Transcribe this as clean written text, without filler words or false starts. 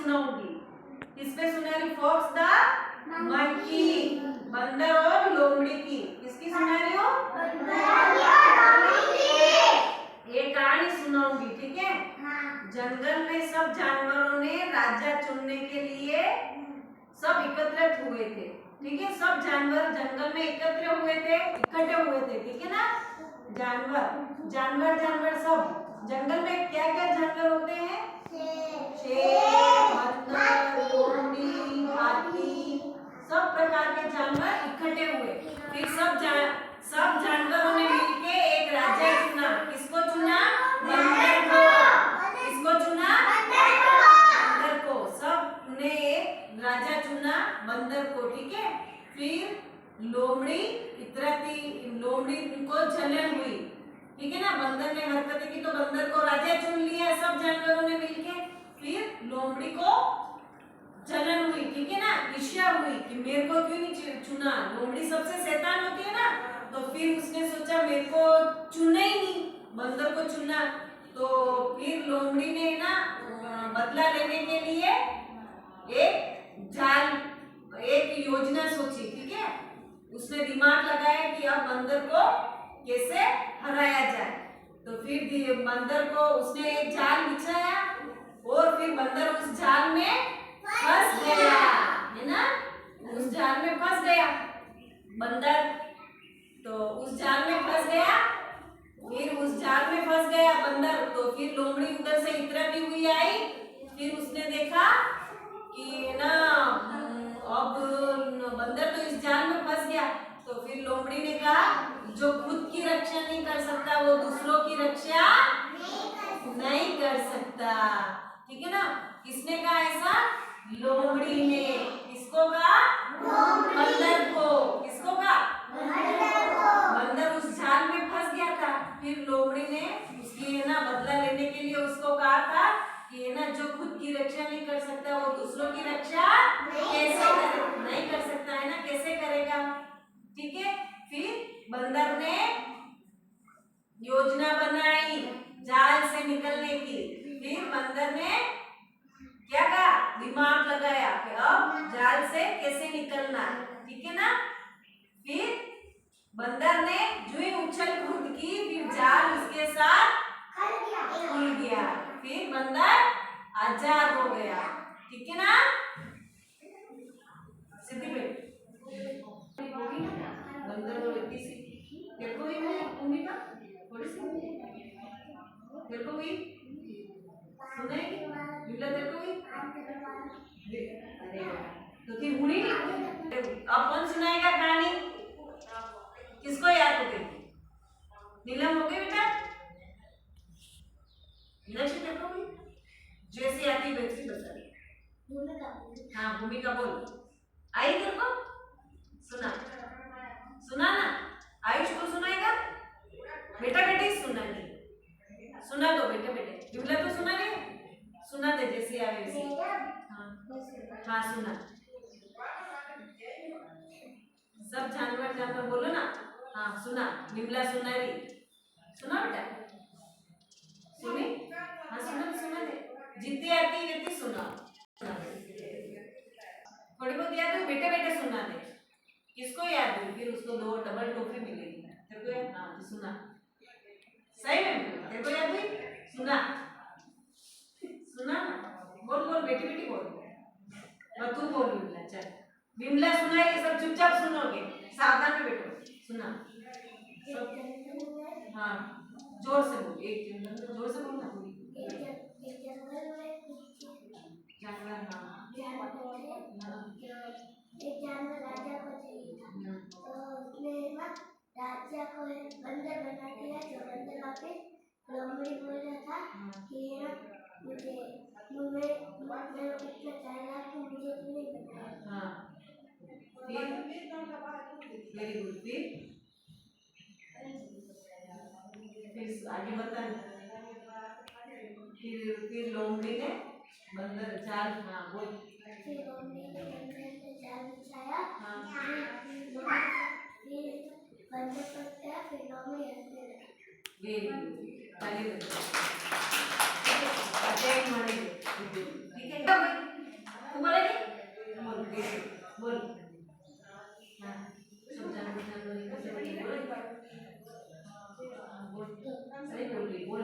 सुनाऊंगी। किसपे सुना रही? Fox the monkey, बंदर और लोमड़ी की। किसकी सुना रही हो? एक कहानी सुनाऊंगी, ठीक है? जंगल में सब जानवरों ने राजा चुनने के लिए सब एकत्रित हुए थे, ठीक है? सब जानवर जंगल में इकट्ठे हुए थे, ठीक है ना? जानवर सब जंगल में क्या क्या जानवर होते हैं? शेर, बंदर, लोमड़ी, हाथी, सब प्रकार के जानवर इकट्ठे हुए। फिर सब जानवरों ने मिलके एक राजा चुना। किसको चुना? बंदर को। किसको चुना? बंदर को। सब ने एक राजा चुना, बंदर को, ठीक है? फिर लोमड़ी लोमड़ी को जलन हुई, ठीक है ना? बंदर ने हरकतें की तो बंदर को राजा चुन लिया सब जानवरों ने मिलके। फिर लोमड़ी को जलन हुई, ठीक है ना? ईर्ष्या हुई कि मेरे को क्यों नहीं चुना। लोमड़ी सबसे शैतान होती है ना, तो फिर उसने सोचा मेरे को चुना ही नहीं, बंदर को चुना। तो फिर लोमड़ी ने ना बदला लेने के लिए एक योजना सोची, ठीक है? उसने दिमाग लगाया कि अब बंदर को कैसे हराया जाए। तो फिर बंदर को उसने एक जाल बिछाया और फिर बंदर उस जाल में फंस गया, है ना? उस जाल में फंस गया बंदर, तो उस जाल में फंस गया। फिर उस जाल में फंस गया बंदर, तो फिर लोमड़ी उधर से इतर भी हुई आई। फिर उसने देखा कि ना अब बंदर तो इस जाल में फंस गया। तो फिर लोमड़ी ने कहा जो खुद की रक्षा नहीं कर सकता वो दूसरों की रक्षा नहीं कर सकता, ठीक है ना? किसने कहा ऐसा? लोमड़ी ने। किसको कहा? बंदर को। किसको कहा? बंदर उस जाल में फंस गया था। फिर लोमड़ी ने उसकी ना बदला लेने के लिए उसको कहा था कि ना जो खुद की रक्षा नहीं कर सकता वो दूसरों की रक्षा नहीं कर सकता, है ना? कैसे करेगा, ठीक है? फिर बंदर ने योजना बनाई जाल से निकलने की। फिर बंदर ने क्या कहा? दिमाग लगाया कि अब जाल से कैसे निकलना, ठीक है ना? फिर बंदर ने जो ही उछल कूद की, फिर जाल उसके साथ खुल गया। फिर बंदर आजाद हो गया, ठीक है ना? सीधी बैठ। बंदर और इतनी सी तेरे को भी भूमिका थोड़ी सी तेरे को भी सुनाएगी बिल्ला, तेरे को भी। अरे तो फिर हुई नहीं। अब कौन सुनाएगा कहानी? किसको याद हो गई? नीलम हो गई बेटा? मीनाक्षी तेरे को भी जैसे आती वैसे बता रही। हाँ भूमिका बोल। आई तेरे को? सुना ना? आयुष को सुनाएगा? बेटा बेटे सुना नहीं, सुना दो बेटे बेटे। बिमला तो सुना नहीं, सुना दे जैसे आए वैसे। हाँ सुना। सब जानवर बोलो ना। हाँ सुना। बिमला सुना रही, सुना बेटा? सुनी? हाँ सुना दे। जितनी आती है सुना। थोड़ी बहुत याद हो बेटे बेटे सुना दे। किसको याद हो? फिर उसको 2 डबल टोपी मिलेगी। तेरे को? हाँ सुना। सही में तेरे को याद हुई? सुना बोल बोल बेटी बेटी बोल। और तू बोल बिमला। चल बिमला सुना, ये सब चुपचाप सुनोगे, सावधान में बैठो। सुना सब। हाँ जोर से बोल, एक जोर से बोलना पूरी। जानवर। हाँ एक जानवर राजा को चाहिए था, तो उसने ना राजा को बंदर बना दिया। जो बंदर वापस लोमड़ी बोल रहा था कि ना मैं इतना चालाक हूँ, मुझे तो नहीं बनाया। हाँ वेरी गुड। फिर आगे बता। फिर लोमड़ी ने बंदर जाल। हाँ बोल। फिर लोमड़ी ने बंदर पे जाल बिछाया। हाँ फिर बंदर फंस गया। फिर लोमड़ी हंसने लगा। Very good. ताली बजाओ। ठीक है? दो सही बोल रही बोल